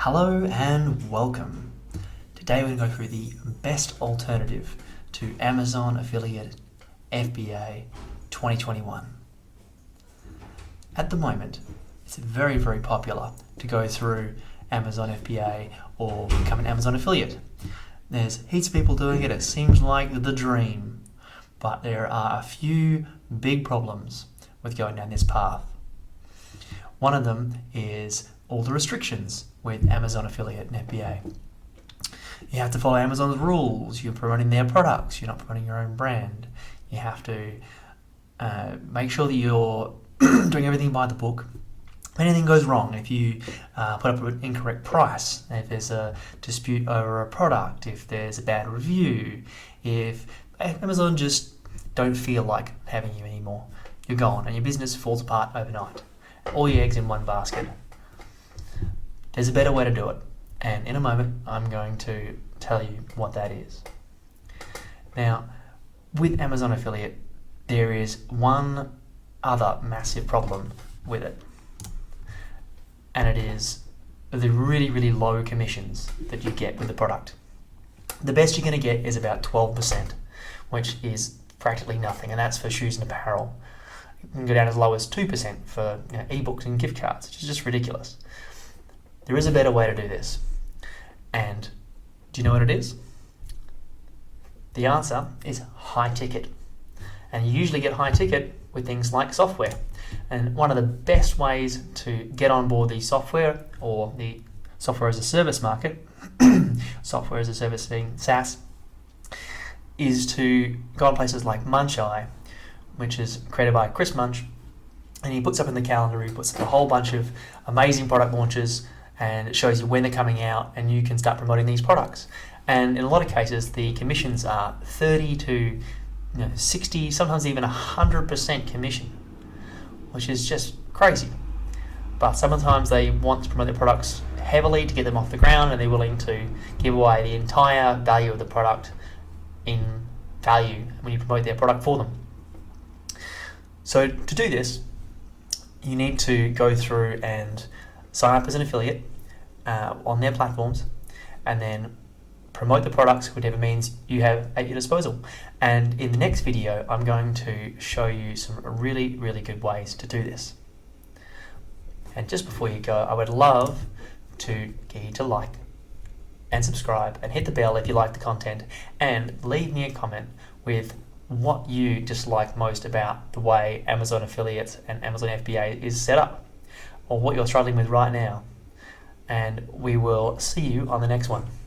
Hello and welcome. Today we're going to go through the best alternative to Amazon Affiliate FBA 2021. At the moment, it's very popular to go through Amazon FBA or become an Amazon affiliate. There's heaps of people doing it. It seems like the dream, but there are a few big problems with going down this path. One of them is all the restrictions with Amazon Affiliate and FBA. You have to follow Amazon's rules. You're promoting their products. You're not promoting your own brand. You have to make sure that you're doing everything by the book. If anything goes wrong, if you put up an incorrect price, if there's a dispute over a product, if there's a bad review, if Amazon just don't feel like having you anymore, you're gone and your business falls apart overnight. All your eggs in one basket. There's a better way to do it, and in a moment I'm going to tell you what that is. Now, with Amazon Affiliate, there is one other massive problem with it, and it is the really low commissions that you get with the product. The best you're going to get is about 12%, which is practically nothing, and that's for shoes and apparel. You can go down as low as 2% for ebooks and gift cards, which is just ridiculous. There is a better way to do this. And do you know what it is? The answer is high ticket. And you usually get high ticket with things like software. And one of the best ways to get on board the software or the software as a service market, software as a service being SaaS, is to go on places like Muncheye, which is created by Chris Munch. And he puts up in the calendar, he puts up a whole bunch of amazing product launches, and it shows you when they're coming out, and you can start promoting these products. And in a lot of cases, the commissions are 30 to 60, sometimes even 100% commission, which is just crazy. But sometimes they want to promote their products heavily to get them off the ground, and they're willing to give away the entire value of the product in value when you promote their product for them. So to do this, you need to go through and sign up as an affiliate on their platforms, and then promote the products, whatever means you have at your disposal. And in the next video, I'm going to show you some really good ways to do this. And just before you go, I would love to get you to like and subscribe and hit the bell if you like the content, and leave me a comment with what you dislike most about the way Amazon Affiliates and Amazon FBA is set up, or what you're struggling with right now. And we will see you on the next one.